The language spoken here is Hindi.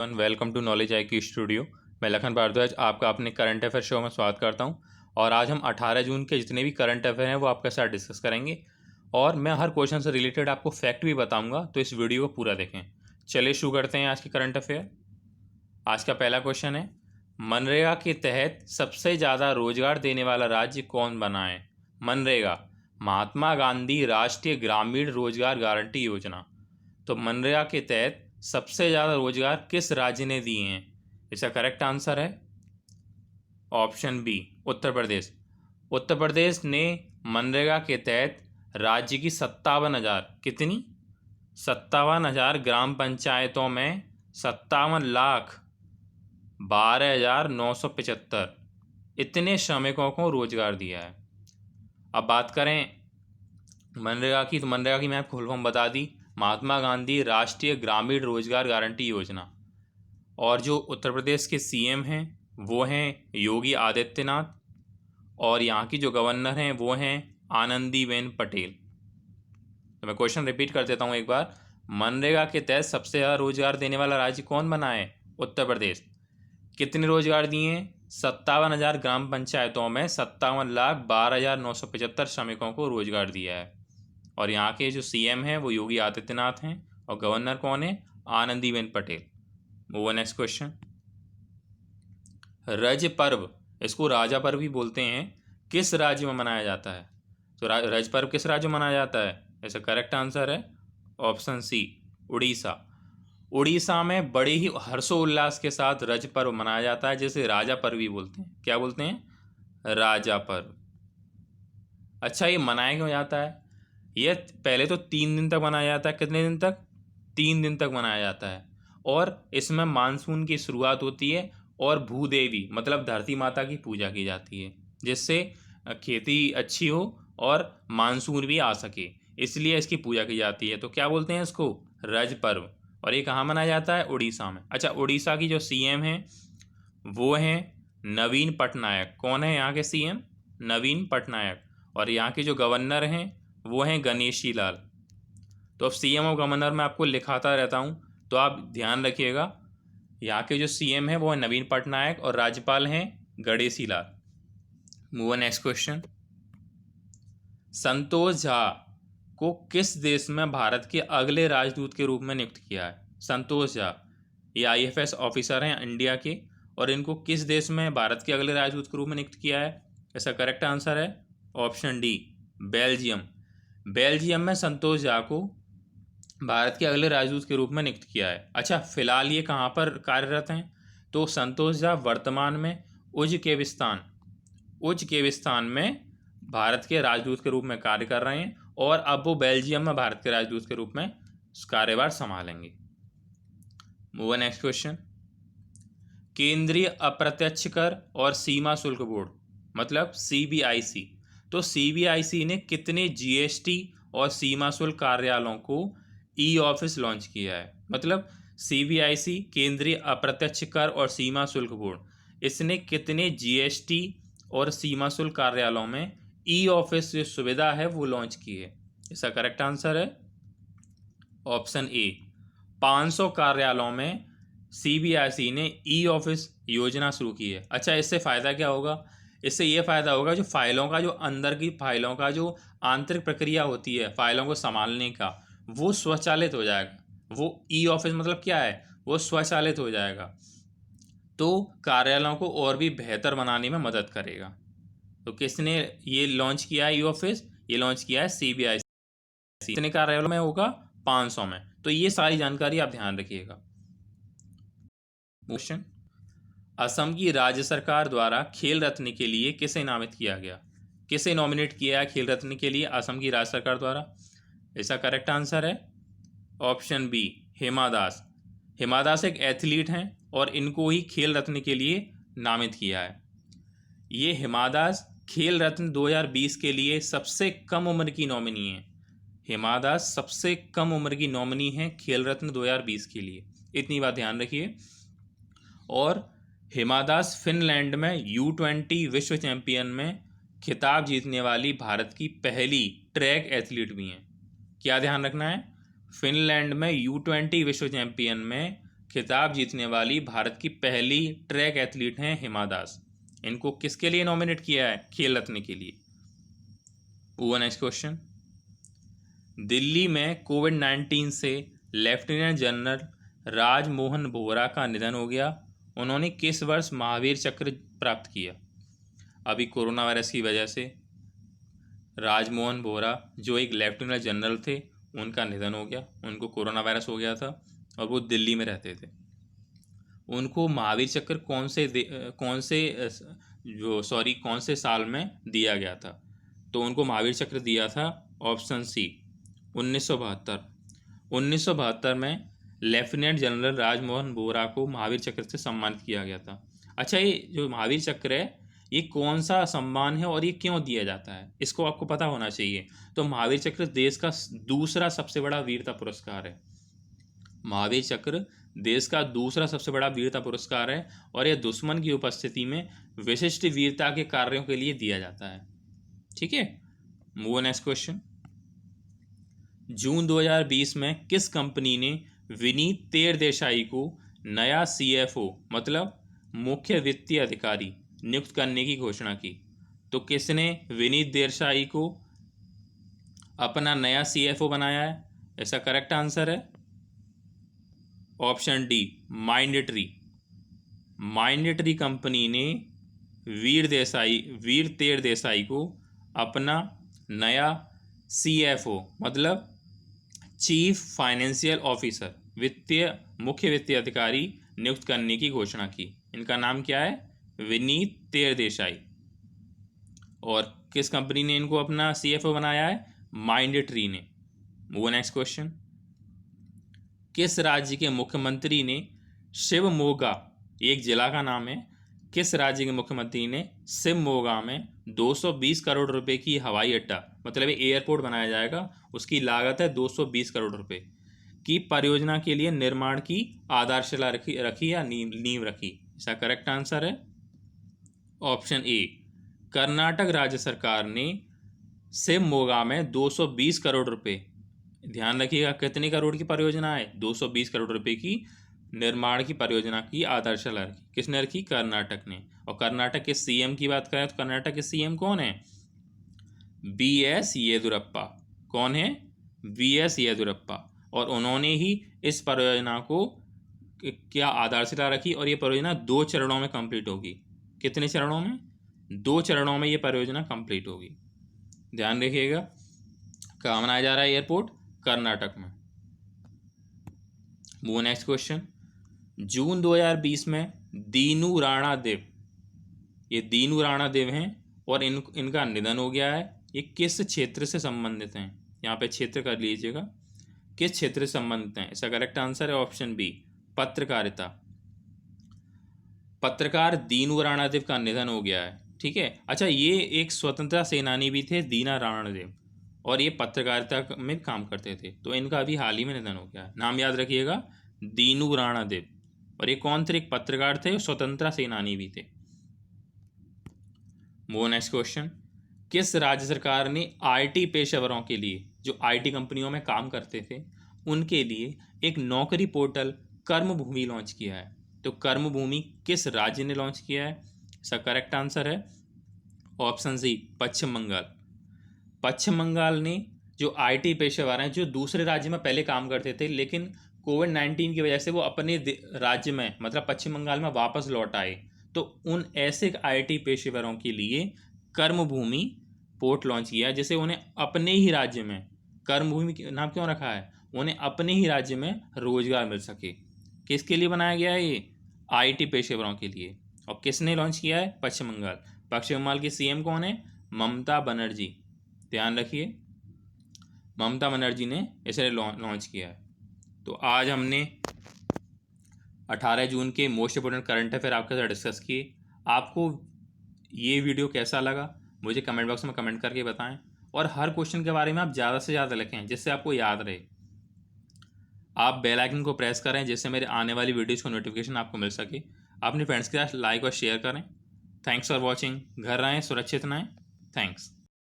Welcome to knowledge IQ studio. मैं लखन भारद्वाज आपका अपने करंट अफेयर शो में स्वागत करता हूं। और आज हम 18 जून के जितने भी करंट अफेयर हैं वो आपके साथ डिस्कस करेंगे। और मैं हर क्वेश्चन से रिलेटेड आपको फैक्ट भी बताऊंगा, तो इस वीडियो को पूरा देखें। चलिए शुरू करते हैं आज की करंट अफेयर। आज का पहला क्वेश्चन है, मनरेगा के तहत सबसे ज़्यादा रोजगार देने वाला राज्य कौन बना है? मनरेगा, महात्मा गांधी राष्ट्रीय ग्रामीण रोजगार गारंटी योजना। तो मनरेगा के तहत सबसे ज़्यादा रोजगार किस राज्य ने दिए हैं? इसका करेक्ट आंसर है ऑप्शन बी, उत्तर प्रदेश। उत्तर प्रदेश ने मनरेगा के तहत राज्य की 57,000 कितनी 57,000 ग्राम पंचायतों में 57,12,975 इतने श्रमिकों को रोजगार दिया है। अब बात करें मनरेगा की, तो मनरेगा की मैं फुल फॉर्म बता दी, महात्मा गांधी राष्ट्रीय ग्रामीण रोजगार गारंटी योजना। और जो उत्तर प्रदेश के CM हैं वो हैं योगी आदित्यनाथ, और यहाँ की जो गवर्नर हैं वो हैं आनंदीबेन पटेल। तो मैं क्वेश्चन रिपीट कर देता हूँ एक बार। मनरेगा के तहत सबसे ज़्यादा रोजगार देने वाला राज्य कौन बना है? उत्तर प्रदेश। कितने रोजगार दिए हैं? 57,000 ग्राम पंचायतों में 57,12,975 श्रमिकों को रोजगार दिया है। और यहाँ के जो CM हैं वो योगी आदित्यनाथ हैं, और गवर्नर कौन है? Anandiben Patel. Move next question. रज पर्व, इसको राजा पर्व भी बोलते हैं, किस राज्य में मनाया जाता है? तो रज पर्व किस राज्य में मनाया जाता है? इसका करेक्ट आंसर है ऑप्शन सी, उड़ीसा। उड़ीसा में बड़े ही हर्षोल्लास के साथ रज पर्व मनाया जाता है, जिसे राजा पर्व भी बोलते हैं। क्या बोलते हैं? राजा पर्व। अच्छा, ये मनाया क्यों जाता है? ये पहले तो 3 दिन तक मनाया जाता है। कितने दिन तक? 3 दिन तक मनाया जाता है। और इसमें मानसून की शुरुआत होती है और भूदेवी मतलब धरती माता की पूजा की जाती है, जिससे खेती अच्छी हो और मानसून भी आ सके, इसलिए इसकी पूजा की जाती है। तो क्या बोलते हैं इसको? रज पर्व। और ये कहाँ मनाया जाता है? उड़ीसा में। अच्छा, उड़ीसा की जो CM हैं वो हैं नवीन पटनायक। कौन है यहाँ के CM? नवीन पटनायक। और यहाँ के जो गवर्नर हैं वो हैं गणेशी लाल। तो अब CM और गवर्नर मैं आपको लिखाता रहता हूँ, तो आप ध्यान रखिएगा। यहाँ के जो CM हैं वो है नवीन पटनायक, और राज्यपाल हैं Ganeshi Lal. Move next question. Santosh Jha को किस देश में भारत के अगले राजदूत के रूप में नियुक्त किया है? संतोष झा ये IFS ऑफिसर हैं इंडिया के, और इनको किस देश में भारत के अगले राजदूत के रूप में नियुक्त किया है? इसका करेक्ट आंसर है ऑप्शन डी, बेल्जियम। बेल्जियम में संतोष झा को भारत के अगले राजदूत के रूप में नियुक्त किया है। अच्छा, फिलहाल ये कहाँ पर कार्यरत हैं? तो संतोष झा वर्तमान में उज्बेकिस्तान में भारत के राजदूत के रूप में कार्य कर रहे हैं, और अब वो बेल्जियम में भारत के राजदूत के रूप में कार्यभार संभालेंगे। Move next question. केंद्रीय अप्रत्यक्ष कर और सीमा शुल्क बोर्ड मतलब CBIC। तो CBIC ने कितने GST और सीमा शुल्क कार्यालयों को ऑफिस लॉन्च किया है? मतलब CBIC केंद्रीय अप्रत्यक्ष कर और सीमा शुल्क बोर्ड, इसने कितने GST और सीमा शुल्क कार्यालयों में ऑफिस जो सुविधा है वो लॉन्च की है? इसका करेक्ट आंसर है ऑप्शन ए, 500 कार्यालयों में CBIC ने ऑफिस योजना शुरू की है। अच्छा, इससे फ़ायदा क्या होगा? इससे ये फ़ायदा होगा, जो फाइलों का जो अंदर की फाइलों का जो आंतरिक प्रक्रिया होती है फाइलों को संभालने का, वो स्वचालित हो जाएगा। वो ऑफिस मतलब क्या है? वो स्वचालित हो जाएगा, तो कार्यालयों को और भी बेहतर बनाने में मदद करेगा। तो किसने ये लॉन्च किया है ऑफिस? ये लॉन्च किया है CBIC। कितने कार्यालयों में होगा? 500 में। तो ये सारी जानकारी आप ध्यान रखिएगा। क्वेश्चन, असम की राज्य सरकार द्वारा खेल रत्न के लिए किसे नामित किया गया? किसे नॉमिनेट किया है खेल रत्न के लिए असम की राज्य सरकार द्वारा? इसका करेक्ट आंसर है ऑप्शन बी, हिमा दास। हिमा दास एक एथलीट हैं, और इनको ही खेल रत्न के लिए नामित किया है। ये हिमा दास खेल रत्न 2020 के लिए सबसे कम उम्र की नॉमिनी है। हिमा दास सबसे कम उम्र की नॉमिनी है खेल रत्न 2020 के लिए, इतनी बात ध्यान रखिए। और हिमा दास फिनलैंड में U20 विश्व चैंपियन में खिताब जीतने वाली भारत की पहली ट्रैक एथलीट भी हैं। क्या ध्यान रखना है? फिनलैंड में U20 विश्व चैंपियन में खिताब जीतने वाली भारत की पहली ट्रैक एथलीट हैं हिमा दास। इनको किसके लिए नॉमिनेट किया है? खेल रत्न के लिए। वो नेक्स्ट क्वेश्चन, दिल्ली में कोविड-19 से लेफ्टिनेंट जनरल राजमोहन बोहरा का निधन हो गया। उन्होंने किस वर्ष महावीर चक्र प्राप्त किया? अभी कोरोना वायरस की वजह से राजमोहन बोहरा जो एक लेफ्टिनेंट जनरल थे उनका निधन हो गया। उनको कोरोना वायरस हो गया था और वो दिल्ली में रहते थे। उनको महावीर चक्र कौन से साल में दिया गया था? तो उनको महावीर चक्र दिया था ऑप्शन सी 1972। 1972 में लेफ्टिनेंट जनरल राजमोहन बोहरा को महावीर चक्र से सम्मानित किया गया था। अच्छा, ये जो महावीर चक्र है ये कौन सा सम्मान है और ये क्यों दिया जाता है, इसको आपको पता होना चाहिए। तो महावीर चक्र देश का दूसरा सबसे बड़ा वीरता पुरस्कार है। महावीर चक्र देश का दूसरा सबसे बड़ा वीरता पुरस्कार है और यह दुश्मन की उपस्थिति में विशिष्ट वीरता के कार्यों के लिए दिया जाता है। ठीक है, मूव नेक्स्ट क्वेश्चन। जून 2020 में किस कंपनी ने विनीत तेरदेसाई को नया CFO मतलब मुख्य वित्तीय अधिकारी नियुक्त करने की घोषणा की? तो किसने विनीत देसाई को अपना नया CFO बनाया है? इसका करेक्ट आंसर है ऑप्शन डी माइंडट्री कंपनी ने वीर तेरदेसाई को अपना नया CFO मतलब चीफ फाइनेंशियल ऑफिसर मुख्य वित्तीय अधिकारी नियुक्त करने की घोषणा की। इनका नाम क्या है? विनीत तेरदेसाई। और किस कंपनी ने इनको अपना CFO बनाया है? माइंडट्री ने। मूव नेक्स्ट क्वेश्चन, किस राज्य के मुख्यमंत्री ने शिवमोगा, एक जिला का नाम है, किस राज्य के मुख्यमंत्री ने शिवमोगा में 220 करोड़ रुपए की हवाई अड्डा मतलब एयरपोर्ट बनाया जाएगा, उसकी लागत है 220 करोड़ रुपए की परियोजना के लिए निर्माण की आधारशिला रखी या नींव रखी? इसका करेक्ट आंसर है ऑप्शन ए कर्नाटक राज्य सरकार ने शिवमोगा में 220 करोड़ रुपए, ध्यान रखिएगा कितने करोड़ की परियोजना है? 220 करोड़ रुपए की निर्माण की परियोजना की आधारशिला रखी। किसने रखी? कर्नाटक ने। और कर्नाटक के CM की बात करें तो कर्नाटक के CM कौन है? BS येदुरप्पा। कौन है? BS येदुरप्पा। और उन्होंने ही इस परियोजना को क्या आधारशिला रखी और ये परियोजना 2 चरणों में कंप्लीट होगी। कितने चरणों में? 2 चरणों में ये परियोजना कंप्लीट होगी। ध्यान रखिएगा। कहाँ बनाया जा रहा है एयरपोर्ट? कर्नाटक में। मूव नेक्स्ट क्वेश्चन, जून 2020 में दीनू राणा देव, ये दीनू राणा देव हैं और इनका निधन हो गया है। ये किस क्षेत्र से संबंधित हैं? यहाँ पे क्षेत्र कर लीजिएगा, किस क्षेत्र से संबंधित हैं? इसका करेक्ट आंसर है ऑप्शन बी पत्रकारिता। पत्रकार दीनू राणा देव का निधन हो गया है। ठीक है। अच्छा, ये एक स्वतंत्रता सेनानी भी थे दीना राणा देव और ये पत्रकारिता में काम करते थे, तो इनका अभी हाल ही में निधन हो गया है। नाम याद रखिएगा, दीनू राणा देव। और ये कौन थे? एक पत्रकार थे और स्वतंत्रता सेनानी भी थे। मूव नेक्स्ट क्वेश्चन, किस राज्य सरकार ने IT पेशेवरों के लिए, जो IT कंपनियों में काम करते थे, उनके लिए एक नौकरी पोर्टल कर्मभूमि लॉन्च किया है? तो कर्मभूमि किस राज्य ने लॉन्च किया है? इसका करेक्ट आंसर है ऑप्शन सी पश्चिम बंगाल। पश्चिम बंगाल ने जो IT पेशेवर हैं जो दूसरे राज्य में पहले काम करते थे, लेकिन कोविड-19 की वजह से वो अपने राज्य में मतलब पश्चिम बंगाल में वापस लौट आए, तो उन ऐसे IT पेशेवरों के लिए कर्मभूमि पोर्ट लॉन्च किया, जिसे उन्हें अपने ही राज्य में, कर्मभूमि नाम क्यों रखा है? उन्हें अपने ही राज्य में रोजगार मिल सके। किसके लिए बनाया गया है? ये IT पेशेवरों के लिए। और किसने लॉन्च किया है? पश्चिम बंगाल। पश्चिम बंगाल की CM कौन है? ममता बनर्जी। ध्यान रखिए, ममता बनर्जी ने इसे लॉन्च किया है। तो आज हमने 18 जून के मोस्ट इंपोर्टेंट करंट अफेयर आपके साथ डिस्कस किए। आपको ये वीडियो कैसा लगा मुझे कमेंट बॉक्स में कमेंट करके बताएं, और हर क्वेश्चन के बारे में आप ज़्यादा से ज़्यादा लिखें जिससे आपको याद रहे। आप बेल आइकन को प्रेस करें जिससे मेरे आने वाली वीडियोज़ को नोटिफिकेशन आपको मिल सके। अपने फ्रेंड्स के साथ लाइक और शेयर करें। Thanks for watching. घर रहें, सुरक्षित रहें। थैंक्स।